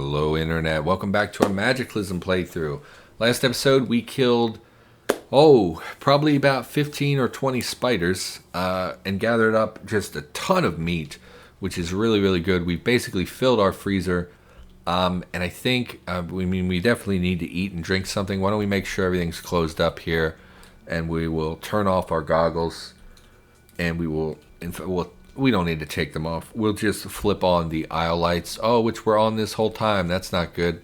Hello Internet, welcome back to our Magiclysm playthrough. Last episode we killed, probably about 15 or 20 spiders and gathered up just a ton of meat, which is really, really good. We've basically filled our freezer and I think, we definitely need to eat and drink something. Why don't we make sure everything's closed up here and we will turn off our goggles and we don't need to take them off. We'll just flip on the aisle lights. Which were on this whole time. That's not good.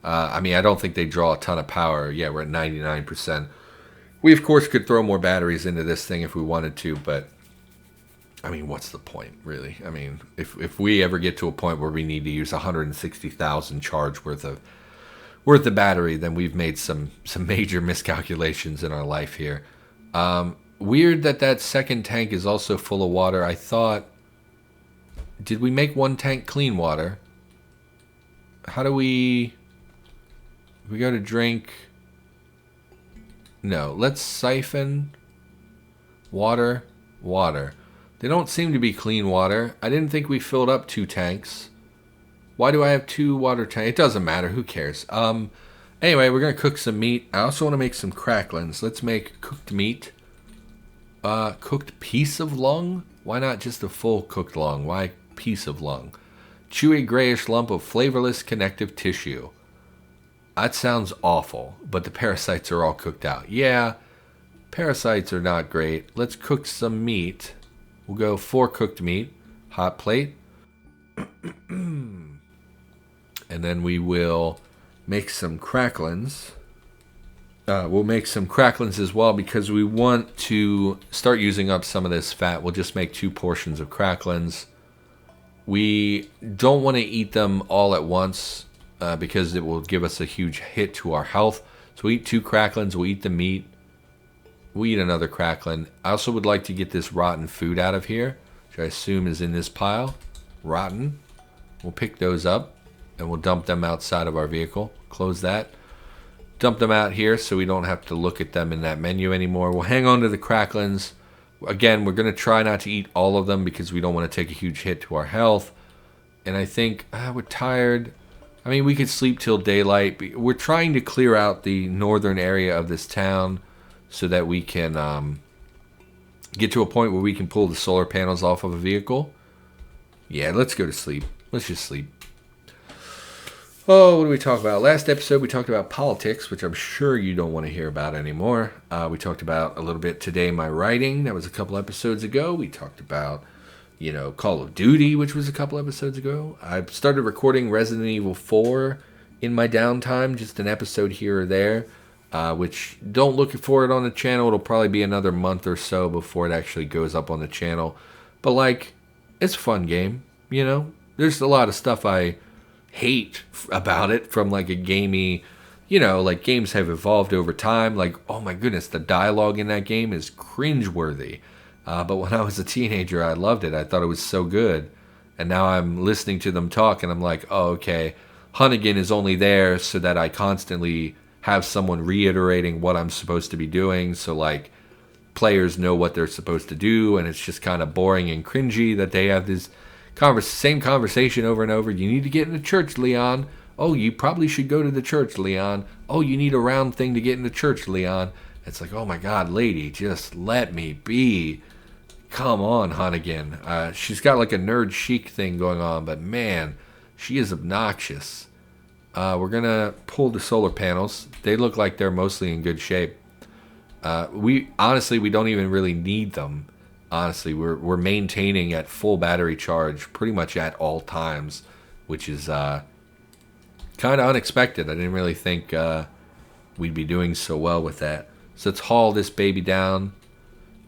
I don't think they draw a ton of power. Yeah, we're at 99%. We, of course, could throw more batteries into this thing if we wanted to, but, what's the point, really? If we ever get to a point where we need to use 160,000 charge worth of battery, then we've made some major miscalculations in our life here. Weird that second tank is also full of water. I thought, did we make one tank clean water? How do we go to drink? No, let's siphon water. They don't seem to be clean water. I didn't think we filled up 2 tanks. Why do I have 2 water tanks? It doesn't matter. Who cares? Anyway, we're going to cook some meat. I also want to make some cracklings. Let's make cooked meat. Cooked piece of lung? Why not just a full cooked lung? Why piece of lung? Chewy grayish lump of flavorless connective tissue. That sounds awful, but the parasites are all cooked out. Yeah, parasites are not great. Let's cook some meat. We'll go 4 cooked meat. Hot plate. And then we will make some cracklings. We'll make some cracklings as well because we want to start using up some of this fat. We'll just make 2 portions of cracklings. We don't want to eat them all at once because it will give us a huge hit to our health. So we eat 2 cracklings. We'll eat the meat. We'll eat another crackling. I also would like to get this rotten food out of here, which I assume is in this pile. Rotten. We'll pick those up and we'll dump them outside of our vehicle. Close that. Dump them out here so we don't have to look at them in that menu anymore. We'll hang on to the cracklings. Again, we're going to try not to eat all of them because we don't want to take a huge hit to our health. And I think we're tired. We could sleep till daylight. We're trying to clear out the northern area of this town so that we can get to a point where we can pull the solar panels off of a vehicle. Yeah, let's go to sleep. Let's just sleep. What did we talk about? Last episode, we talked about politics, which I'm sure you don't want to hear about anymore. We talked about a little bit today my writing. That was a couple episodes ago. We talked about, Call of Duty, which was a couple episodes ago. I started recording Resident Evil 4 in my downtime, just an episode here or there, which don't look for it on the channel. It'll probably be another month or so before it actually goes up on the channel. But, it's a fun game, There's a lot of stuff I hate about it from a gamey, games have evolved over time. Oh my goodness, the dialogue in that game is cringeworthy. But when I was a teenager, I loved it. I thought it was so good. And now I'm listening to them talk and I'm like, oh, okay, Hunnigan is only there so that I constantly have someone reiterating what I'm supposed to be doing. So players know what they're supposed to do. And it's just kind of boring and cringy that they have this same conversation over and over. You need to get into church, Leon. Oh, you probably should go to the church, Leon. Oh, you need a round thing to get into church, Leon. It's oh my God, lady, just let me be. Come on, Hunnigan. She's got a nerd chic thing going on, but man, she is obnoxious. We're going to pull the solar panels. They look like they're mostly in good shape. We don't even really need them. Honestly, we're maintaining at full battery charge pretty much at all times, which is kind of unexpected. I didn't really think we'd be doing so well with that. So let's haul this baby down,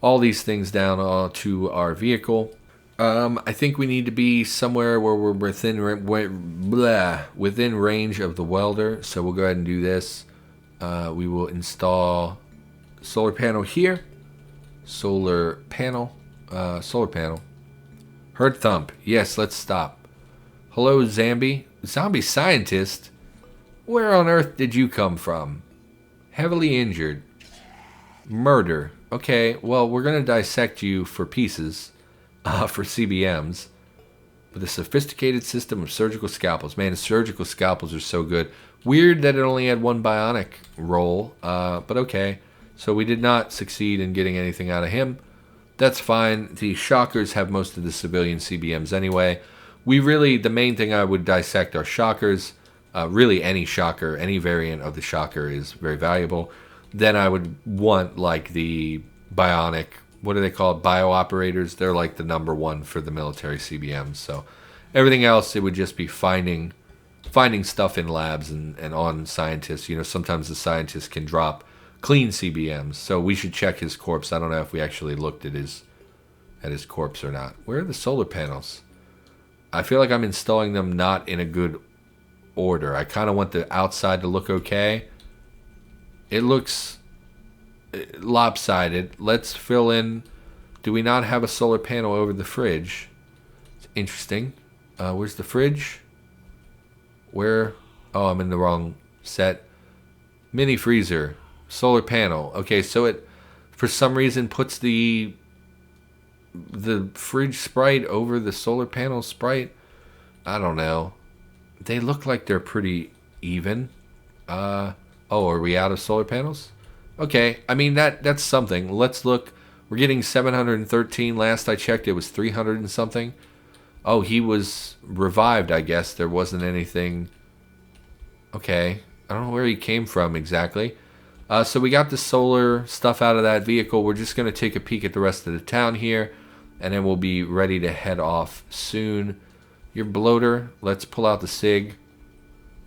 all these things down to our vehicle. I think we need to be somewhere where we're within range of the welder. So we'll go ahead and do this. We will install solar panel here. Solar panel. Heard thump. Yes, let's stop. Hello, Zombie scientist. Where on earth did you come from? Heavily injured. Murder. Okay, well, we're going to dissect you for pieces, for CBMs. with a sophisticated system of surgical scalpels. Man, the surgical scalpels are so good. Weird that it only had one bionic roll, but okay. So we did not succeed in getting anything out of him. That's fine. The shockers have most of the civilian CBMs anyway. The main thing I would dissect are shockers. Really any shocker, any variant of the shocker is very valuable. Then I would want like the bionic, what are they called? Bio-operators. They're like the number one for the military CBMs. So everything else, it would just be finding stuff in labs and on scientists. You know, sometimes the scientists can drop clean CBMs. So we should check his corpse. I don't know if we actually looked at his corpse or not. Where are the solar panels? I feel like I'm installing them not in a good order. I kind of want the outside to look okay. It looks lopsided. Let's fill in. Do we not have a solar panel over the fridge? It's interesting. Where's the fridge? Where? Oh, I'm in the wrong set. Mini freezer. Solar panel. Okay, so it, for some reason, puts the fridge sprite over the solar panel sprite. I don't know. They look like they're pretty even. Oh, are we out of solar panels? Okay, I mean, that's something. Let's look. We're getting 713. Last I checked, it was 300 and something. Oh, he was revived, I guess. There wasn't anything. Okay, I don't know where he came from exactly. So we got the solar stuff out of that vehicle. We're just going to take a peek at the rest of the town here, and then we'll be ready to head off soon. Your bloater, let's pull out the SIG,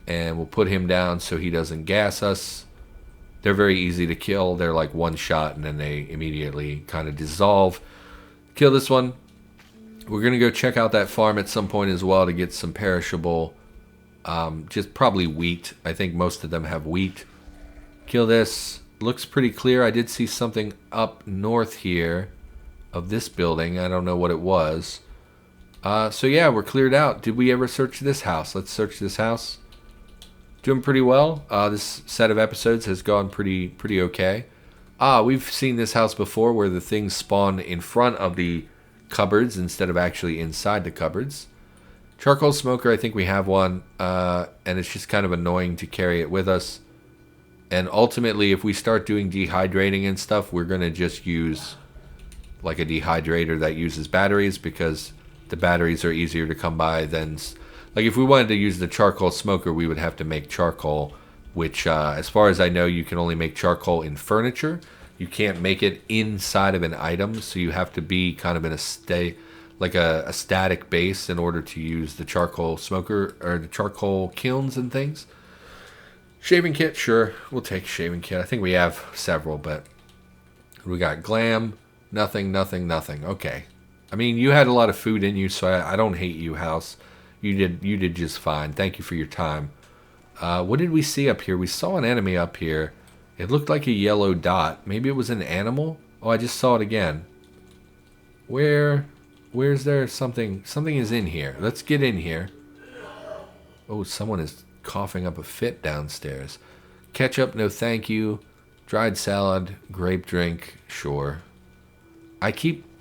and we'll put him down so he doesn't gas us. They're very easy to kill. They're like one shot, and then they immediately kind of dissolve. Kill this one. We're going to go check out that farm at some point as well to get some perishable, just probably wheat. I think most of them have wheat. Kill this. Looks pretty clear. I did see something up north here of this building. I don't know what it was. So yeah, we're cleared out. Did we ever search this house? Let's search this house. Doing pretty well. This set of episodes has gone pretty okay. We've seen this house before where the things spawn in front of the cupboards instead of actually inside the cupboards. Charcoal smoker, I think we have one, and it's just kind of annoying to carry it with us. And ultimately, if we start doing dehydrating and stuff, we're going to just use like a dehydrator that uses batteries, because the batteries are easier to come by than... Like if we wanted to use the charcoal smoker, we would have to make charcoal, which as far as I know, you can only make charcoal in furniture. You can't make it inside of an item, so you have to be kind of in a static base in order to use the charcoal smoker or the charcoal kilns and things. Shaving kit, sure. We'll take a shaving kit. I think we have several, but we got glam, nothing. Okay. I mean, you had a lot of food in you, so I don't hate you, house. You did just fine. Thank you for your time. What did we see up here? We saw an enemy up here. It looked like a yellow dot. Maybe it was an animal? Oh, I just saw it again. Where's there something? Something is in here. Let's get in here. Oh, someone is coughing up a fit downstairs. Ketchup, no thank you. Dried salad, grape drink, sure. I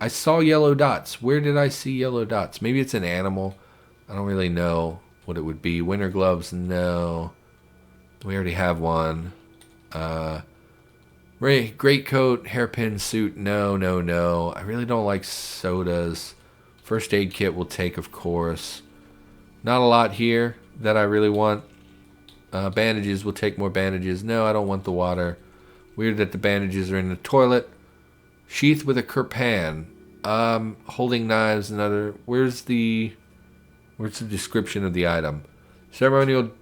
saw yellow dots. Where did I see yellow dots? Maybe it's an animal. I don't really know what it would be. Winter gloves, no. We already have one. Great coat, hairpin suit, no. I really don't like sodas. First aid kit we'll take, of course. Not a lot here that I really want. Bandages, we'll take more bandages. No, I don't want the water. Weird that the bandages are in the toilet. Sheath with a kirpan. Holding knives and other... Where's the description of the item? Ceremonial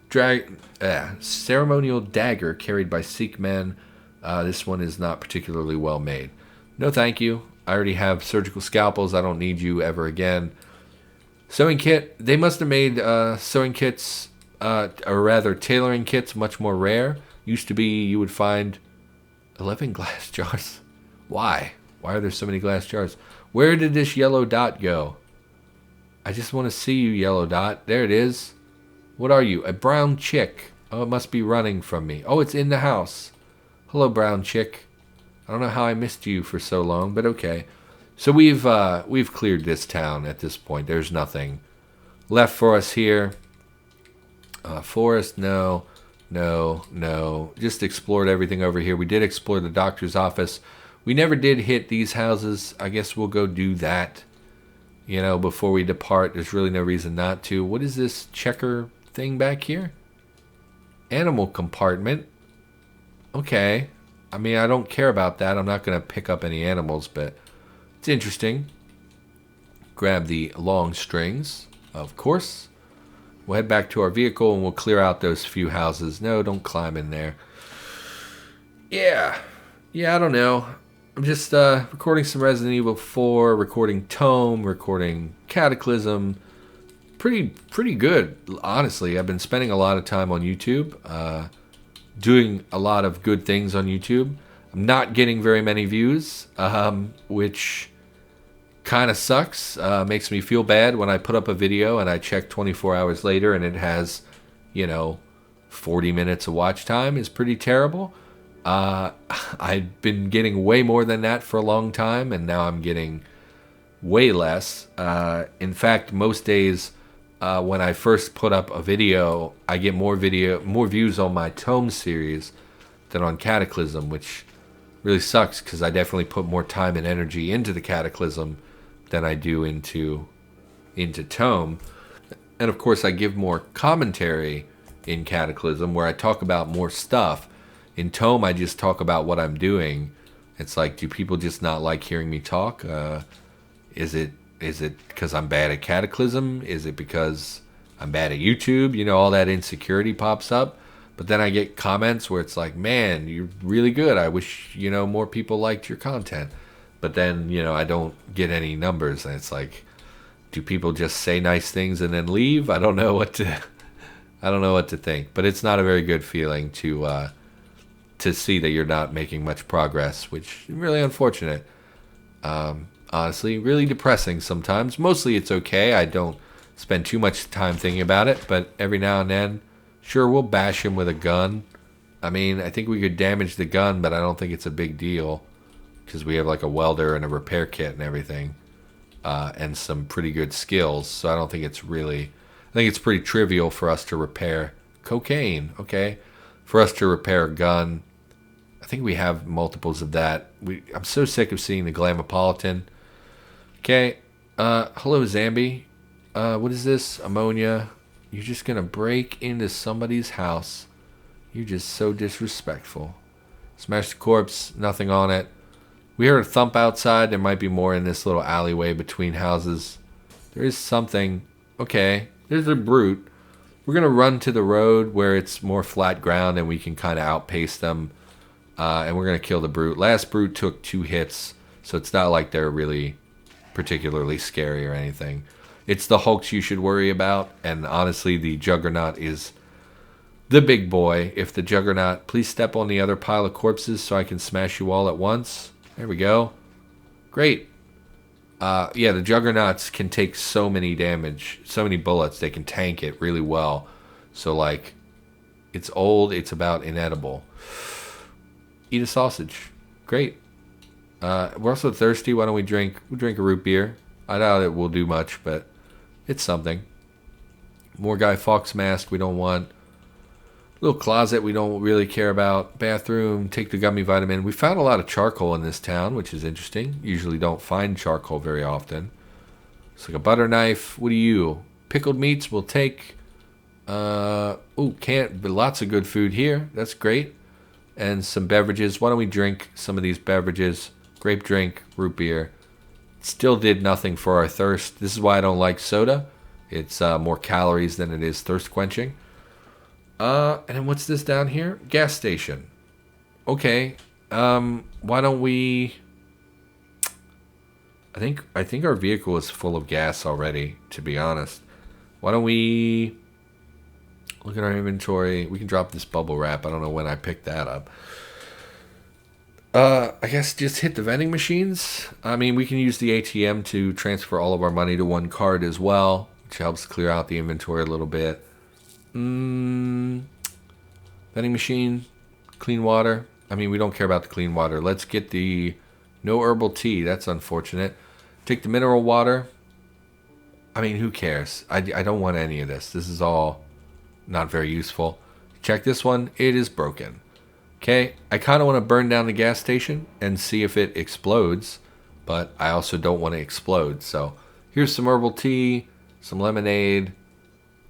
dagger carried by Sikh men. This one is not particularly well made. No thank you. I already have surgical scalpels. I don't need you ever again. Sewing kit. They must have made sewing kits, or rather tailoring kits, much more rare. Used to be you would find 11 glass jars. Why? Why are there so many glass jars? Where did this yellow dot go? I just want to see you, yellow dot. There it is. What are you? A brown chick. Oh, it must be running from me. Oh, it's in the house. Hello, brown chick. I don't know how I missed you for so long, but okay. So we've cleared this town at this point. There's nothing left for us here. Forest, no. No. Just explored everything over here. We did explore the doctor's office. We never did hit these houses. I guess we'll go do that, before we depart. There's really no reason not to. What is this checker thing back here? Animal compartment. Okay. I mean, I don't care about that. I'm not going to pick up any animals, but it's interesting. Grab the long strings, of course. We'll head back to our vehicle and we'll clear out those few houses. No, don't climb in there. Yeah, I don't know. I'm just recording some Resident Evil 4, recording Tome, recording Cataclysm. Pretty good, honestly. I've been spending a lot of time on YouTube, doing a lot of good things on YouTube. I'm not getting very many views, which kind of sucks. Makes me feel bad when I put up a video and I check 24 hours later and it has, 40 minutes of watch time. Is pretty terrible. I've been getting way more than that for a long time, and now I'm getting way less. In fact, most days when I first put up a video, I get more views on my Tome series than on Cataclysm, which really sucks because I definitely put more time and energy into the Cataclysm than I do into Tome. And of course I give more commentary in Cataclysm where I talk about more stuff. In Tome I just talk about what I'm doing. It's like, do people just not like hearing me talk? Is it because I'm bad at Cataclysm? Is it because I'm bad at YouTube? All that insecurity pops up. But then I get comments where it's like, man, you're really good. I wish, more people liked your content. But then, I don't get any numbers. And it's like, do people just say nice things and then leave? I don't know what to think. But it's not a very good feeling to see that you're not making much progress, which is really unfortunate. Honestly, really depressing sometimes. Mostly it's okay. I don't spend too much time thinking about it. But every now and then, sure, we'll bash him with a gun. I mean, I think we could damage the gun, but I don't think it's a big deal. Because we have like a welder and a repair kit and everything. And some pretty good skills. So I don't think it's really... I think it's pretty trivial for us to repair cocaine, okay? For us to repair a gun. I think we have multiples of that. I'm so sick of seeing the Glamopolitan. Okay. Hello, Zambi. What is this? Ammonia. You're just going to break into somebody's house. You're just so disrespectful. Smash the corpse. Nothing on it. We heard a thump outside. There might be more in this little alleyway between houses. There is something. Okay. There's a brute. We're going to run to the road where it's more flat ground and we can kind of outpace them. And we're going to kill the brute. Last brute took 2 hits. So it's not like they're really particularly scary or anything. It's the Hulks you should worry about. And honestly, the Juggernaut is the big boy. If the Juggernaut... Please step on the other pile of corpses so I can smash you all at once. There we go. Great. Yeah, the Juggernauts can take so many damage, so many bullets. They can tank it really well. So, like, it's old. It's about inedible. Eat a sausage. Great. We're also thirsty. Why don't we drink? We'll drink a root beer. I doubt it will do much, but it's something. More Guy Fawkes mask we don't want. Little closet we don't really care about. Bathroom, take the gummy vitamin. We found a lot of charcoal in this town, which is interesting. Usually don't find charcoal very often. It's like a butter knife. What do you? Pickled meats we'll take. Lots of good food here. That's great. And some beverages. Why don't we drink some of these beverages? Grape drink, root beer. Still did nothing for our thirst. This is why I don't like soda. It's more calories than it is thirst quenching. And then what's this down here? Gas station. Okay. Why don't we... I think our vehicle is full of gas already, to be honest. Why don't we look at our inventory? We can drop this bubble wrap. I don't know when I picked that up. I guess just hit the vending machines. I mean, we can use the ATM to transfer all of our money to one card as well, which helps clear out the inventory a little bit. Vending machine, clean water. I mean, we don't care about the clean water. Let's get the no herbal tea. That's unfortunate. Take the mineral water. I mean, who cares? I don't want any of this. This is all not very useful. Check this one. It is broken. Okay, I kind of want to burn down the gas station and see if it explodes, but I also don't want to explode. So here's some herbal tea, some lemonade.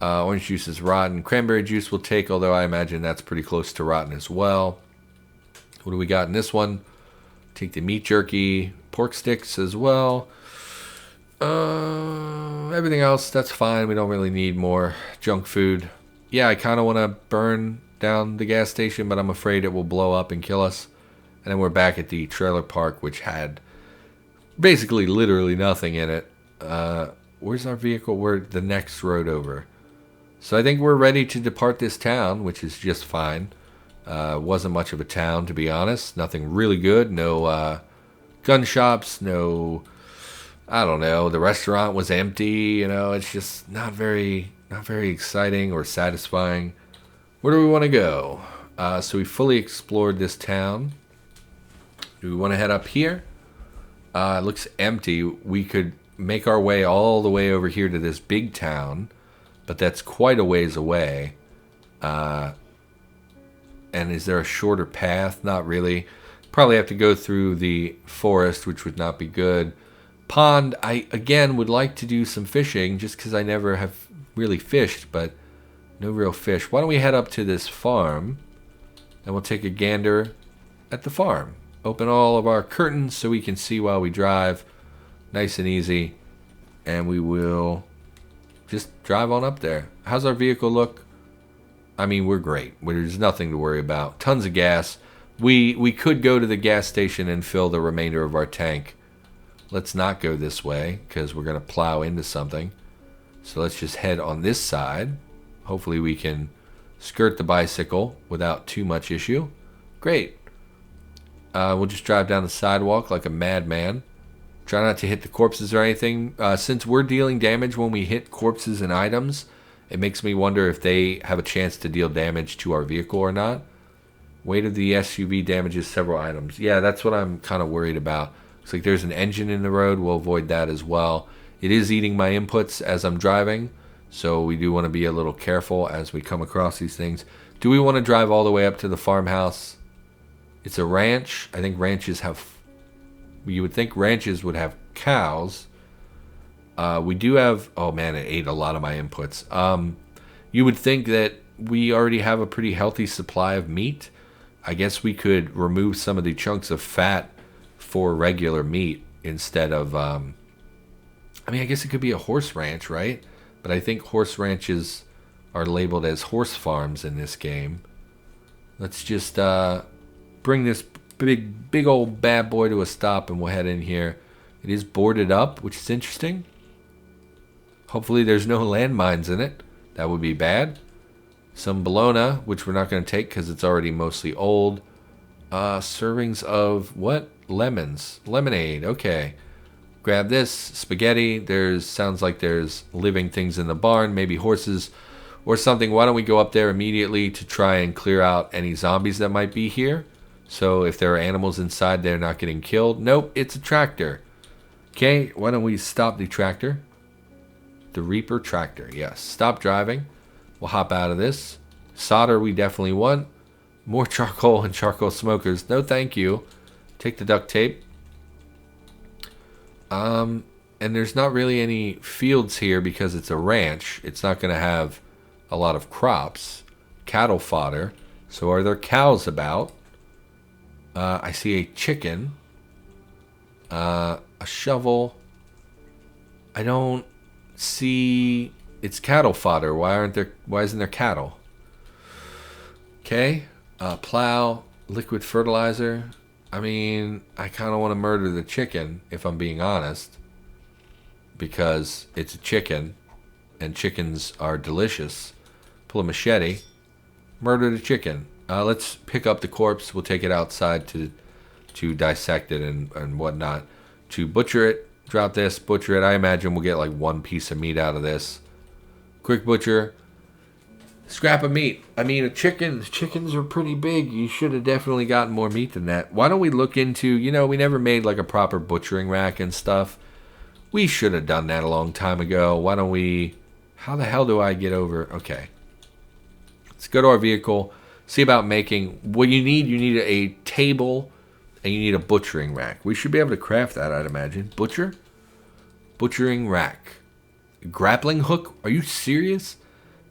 Orange juice is rotten. Cranberry juice we'll take, although I imagine that's pretty close to rotten as well. What do we got in this one? Take the meat jerky, pork sticks as well. Everything else, that's fine. We don't really need more junk food. Yeah, I kind of want to burn down the gas station, but I'm afraid it will blow up and kill us. And then we're back at the trailer park, which had basically literally nothing in it. Where's our vehicle? We're the next road over. So I think we're ready to depart this town, which is just fine. Wasn't much of a town, to be honest. Nothing really good. No gun shops. No, I don't know. The restaurant was empty. You know, it's just not very exciting or satisfying. Where do we want to go? So we fully explored this town. Do we want to head up here? It looks empty. We could make our way all the way over here to this big town, but that's quite a ways away. And is there a shorter path? Not really. Probably have to go through the forest, which would not be good. Pond, I again would like to do some fishing just because I never have really fished, but no real fish. Why don't we head up to this farm and we'll take a gander at the farm. Open all of our curtains so we can see while we drive. Nice and easy. And we will just drive on up there. How's our vehicle look? I mean, we're great. There's nothing to worry about. Tons of gas. We could go to the gas station and fill the remainder of our tank. Let's not go this way because we're going to plow into something. So let's just head on this side. Hopefully we can skirt the bicycle without too much issue. Great. We'll just drive down the sidewalk like a madman. Try not to hit the corpses or anything. Since we're dealing damage when we hit corpses and items, it makes me wonder if they have a chance to deal damage to our vehicle or not. Weight of the SUV damages several items. Yeah, that's what I'm kind of worried about. Looks like there's an engine in the road. We'll avoid that as well. It is eating my inputs as I'm driving, so we do want to be a little careful as we come across these things. Do we want to drive all the way up to the farmhouse? It's a ranch. I think ranches have... You would think ranches would have cows. We do have... Oh man, it ate a lot of my inputs. You would think that we already have a pretty healthy supply of meat. I guess we could remove some of the chunks of fat for regular meat instead of... I mean, I guess it could be a horse ranch, right? But I think horse ranches are labeled as horse farms in this game. Let's just bring this big old bad boy to a stop and we'll head in here. It is boarded up, which is interesting. Hopefully there's no landmines in it. That would be bad. Some bologna, which we're not going to take because it's already mostly old. Servings of what? Lemons. Lemonade. Okay. Grab this. Spaghetti. Sounds like there's living things in the barn. Maybe horses or something. Why don't we go up there immediately to try and clear out any zombies that might be here? So if there are animals inside, they're not getting killed. Nope, it's a tractor. Okay, why don't we stop the tractor? The Reaper tractor. Yes, stop driving. We'll hop out of this. Solder we definitely want. More charcoal and charcoal smokers. No thank you. Take the duct tape. And there's not really any fields here because it's a ranch. It's not going to have a lot of crops. Cattle fodder. So are there cows about? I see a chicken. A shovel. I don't see... It's cattle fodder. Why isn't there cattle? Okay. Plow. Liquid fertilizer. I mean, I kind of want to murder the chicken, if I'm being honest. Because it's a chicken. And chickens are delicious. Pull a machete. Murder the chicken. Let's pick up the corpse. We'll take it outside to dissect it and whatnot. To butcher it. Drop this. Butcher it. I imagine we'll get like one piece of meat out of this. Quick butcher. Scrap of meat. I mean, chickens are pretty big. You should have definitely gotten more meat than that. Why don't we look into, we never made like a proper butchering rack and stuff. We should have done that a long time ago. Why don't we... How the hell do I get over... Okay. Let's go to our vehicle. See about making... What you need a table, and you need a butchering rack. We should be able to craft that, I'd imagine. Butchering rack. Grappling hook? Are you serious?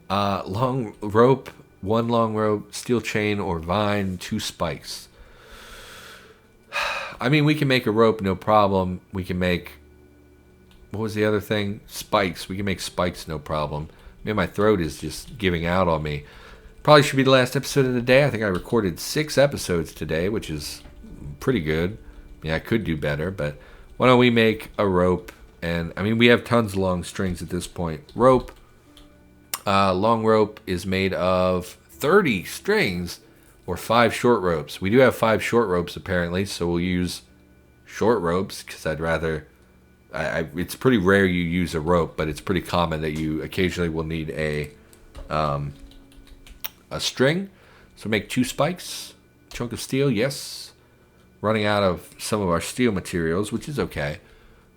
Long rope, 1 long rope, steel chain, or vine, 2 spikes. I mean, we can make a rope, no problem. We can make... What was the other thing? Spikes. We can make spikes, no problem. Man, my throat is just giving out on me. Probably should be the last episode of the day. I think I recorded 6 episodes today, which is pretty good. Yeah, I could do better, but why don't we make a rope? And, I mean, we have tons of long strings at this point. Rope. Long rope is made of 30 strings or 5 short ropes. We do have 5 short ropes, apparently, so we'll use short ropes because I'd rather... it's pretty rare you use a rope, but it's pretty common that you occasionally will need a string. So make 2 spikes. Chunk of steel, yes. Running out of some of our steel materials, which is okay.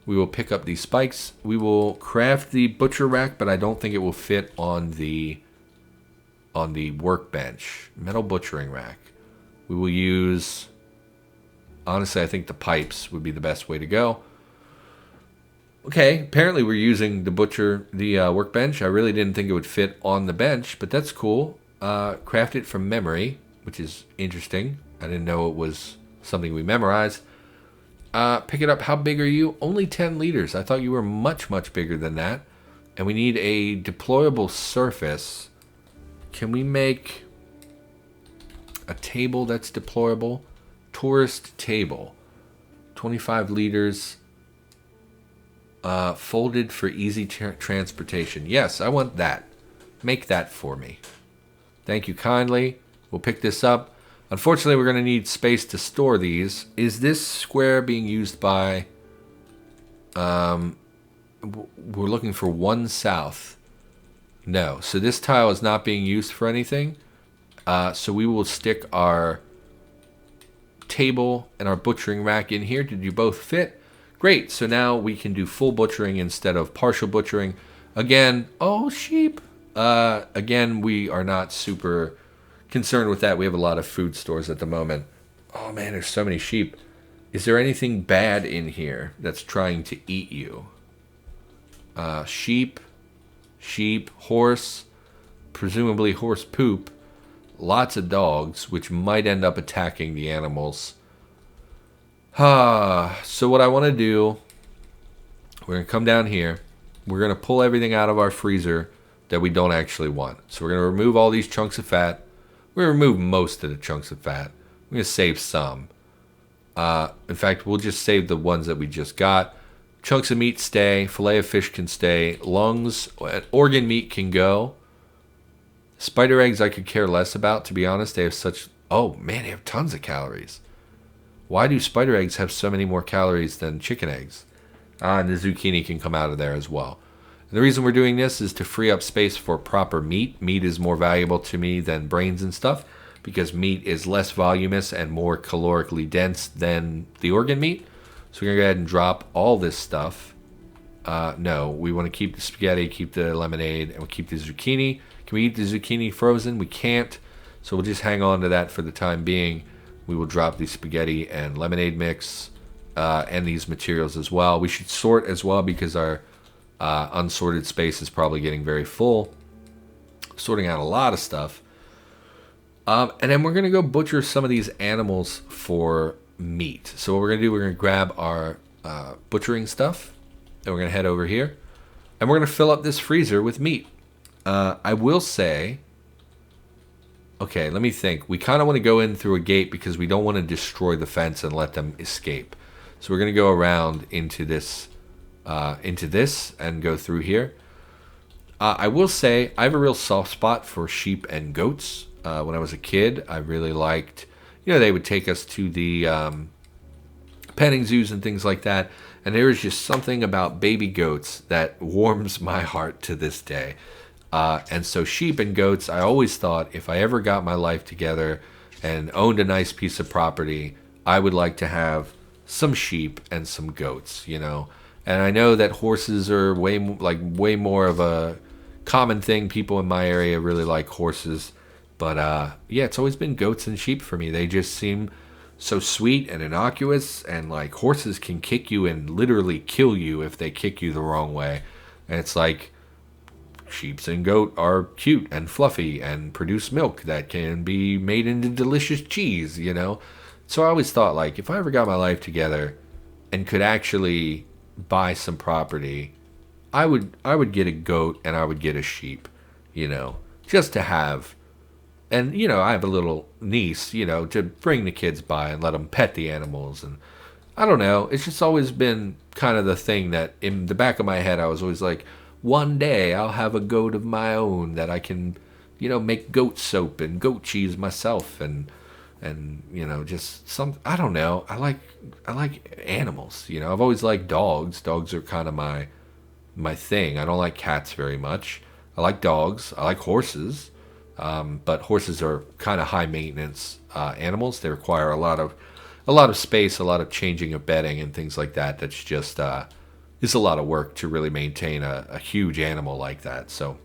We will pick up these spikes. We will craft the butcher rack, but I don't think it will fit on the workbench. Metal butchering rack. We will use... Honestly, I think the pipes would be the best way to go. Okay, apparently we're using the workbench. I really didn't think it would fit on the bench, but that's cool. Craft it from memory, which is interesting. I didn't know it was something we memorized. Pick it up. How big are you? Only 10 liters. I thought you were much, much bigger than that. And we need a deployable surface. Can we make a table that's deployable? Tourist table. 25 liters. Folded for easy transportation. Yes, I want that. Make that for me. Thank you kindly. We'll pick this up. Unfortunately, we're going to need space to store these. Is this square being used by... we're looking for 1 south. No. So this tile is not being used for anything. So we will stick our table and our butchering rack in here. Did you both fit? Great. So now we can do full butchering instead of partial butchering. Again, oh, sheep. Again, we are not super concerned with that. We have a lot of food stores at the moment. Oh, man, there's so many sheep. Is there anything bad in here that's trying to eat you? Sheep, horse, presumably horse poop, lots of dogs, which might end up attacking the animals. So what I want to do, we're going to come down here. We're going to pull everything out of our freezer that we don't actually want. So we're going to remove all these chunks of fat. We're going to remove most of the chunks of fat. We're going to save some. In fact, we'll just save the ones that we just got. Chunks of meat stay. Fillet of fish can stay. Lungs, organ meat can go. Spider eggs I could care less about, to be honest. They have such... Oh, man, they have tons of calories. Why do spider eggs have so many more calories than chicken eggs? And the zucchini can come out of there as well. And the reason we're doing this is to free up space for proper meat. Meat is more valuable to me than brains and stuff because meat is less voluminous and more calorically dense than the organ meat. So we're going to go ahead and drop all this stuff. No, we want to keep the spaghetti, keep the lemonade, and we'll keep the zucchini. Can we eat the zucchini frozen? We can't. So we'll just hang on to that for the time being. We will drop the spaghetti and lemonade mix and these materials as well. We should sort as well because our unsorted space is probably getting very full. Sorting out a lot of stuff. And then we're going to go butcher some of these animals for meat. So what we're going to do, we're going to grab our butchering stuff. And we're going to head over here. And we're going to fill up this freezer with meat. I will say... Okay, let me think. We kind of want to go in through a gate because we don't want to destroy the fence and let them escape. So we're going to go around into this and go through here. I will say I have a real soft spot for sheep and goats. When I was a kid, I really liked, they would take us to the petting zoos and things like that. And there is just something about baby goats that warms my heart to this day. And so sheep and goats, I always thought if I ever got my life together and owned a nice piece of property, I would like to have some sheep and some goats, And And I know that horses are way more of a common thing. People in my area really like horses. But yeah, it's always been goats and sheep for me. They just seem so sweet and innocuous, and like horses can kick you and literally kill you if they kick you the wrong way. And it's like sheep and goat are cute and fluffy and produce milk that can be made into delicious cheese, you know? So I always thought, like, if I ever got my life together and could actually buy some property, I would get a goat and I would get a sheep, you know, just to have. And, you know, I have a little niece, you know, to bring the kids by and let them pet the animals. And I don't know, it's just always been kind of the thing that in the back of my head, I was always like, one day I'll have a goat of my own that I can, you know, make goat soap and goat cheese myself. And you know, just some, I don't know, I like animals, you know. I've always liked dogs. Dogs are kind of my thing. I don't like cats very much. I like dogs. I like horses. But horses are kind of high maintenance animals. They require a lot of space, a lot of changing of bedding and things like that. That's just it's a lot of work to really maintain a huge animal like that. So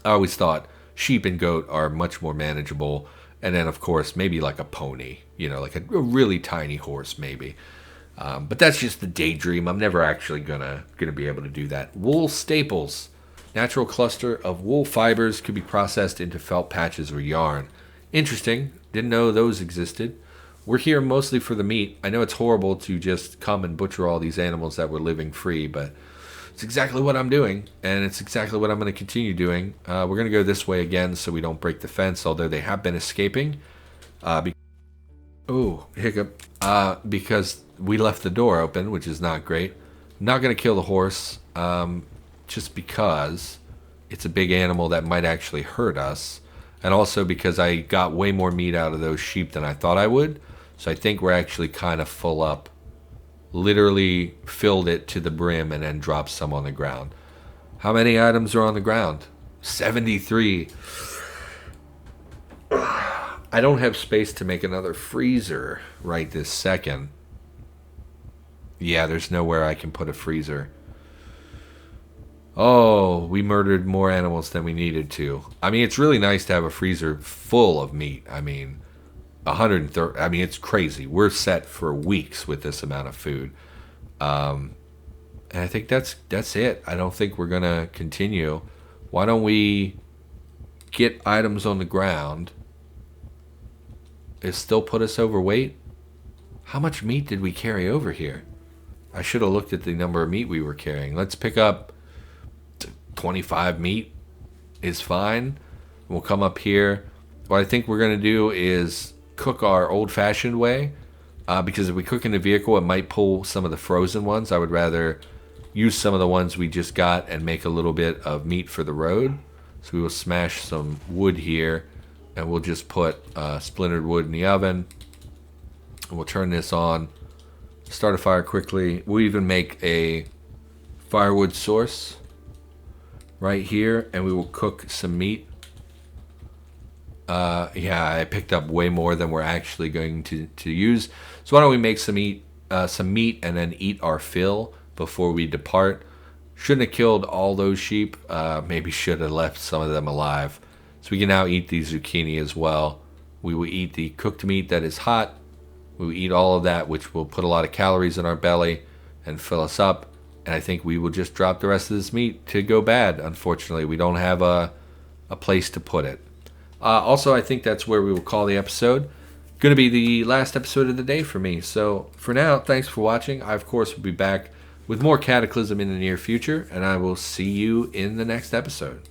I always thought sheep and goat are much more manageable. And then of course maybe like a pony, you know, like a really tiny horse maybe. But that's just the daydream. I'm never actually gonna be able to do that. Wool staples. Natural cluster of wool fibers could be processed into felt patches or yarn. Interesting. Didn't know those existed. We're here mostly for the meat. I know it's horrible to just come and butcher all these animals that were living free, but it's exactly what I'm doing, and it's exactly what I'm going to continue doing. We're going to go this way again so we don't break the fence, although they have been escaping. Hiccup. Because we left the door open, which is not great. Not going to kill the horse. Just because it's a big animal that might actually hurt us, and also because I got way more meat out of those sheep than I thought I would. So I think we're actually kind of full up. Literally filled it to the brim and then dropped some on the ground. How many items are on the ground? 73. I don't have space to make another freezer right this second. Yeah, there's nowhere I can put a freezer. Oh, we murdered more animals than we needed to. I mean, it's really nice to have a freezer full of meat. I mean, 130. I mean, it's crazy. We're set for weeks with this amount of food. And I think that's it. I don't think we're going to continue. Why don't we get items on the ground? It still put us overweight? How much meat did we carry over here? I should have looked at the number of meat we were carrying. Let's pick up 25 meat is fine. We'll come up here. What I think we're going to do is cook our old-fashioned way, because if we cook in the vehicle, it might pull some of the frozen ones. I would rather use some of the ones we just got and make a little bit of meat for the road. So we will smash some wood here, and we'll just put splintered wood in the oven. And we'll turn this on, start a fire quickly. We'll even make a firewood source right here, and we will cook some meat. Yeah, I picked up way more than we're actually going to use. So why don't we make some meat and then eat our fill before we depart. Shouldn't have killed all those sheep. Maybe should have left some of them alive. So we can now eat the zucchini as well. We will eat the cooked meat that is hot. We will eat all of that, which will put a lot of calories in our belly and fill us up. And I think we will just drop the rest of this meat to go bad. Unfortunately, we don't have a place to put it. Also, I think that's where we will call the episode. Going to be the last episode of the day for me. So for now, thanks for watching. I, of course, will be back with more Cataclysm in the near future, and I will see you in the next episode.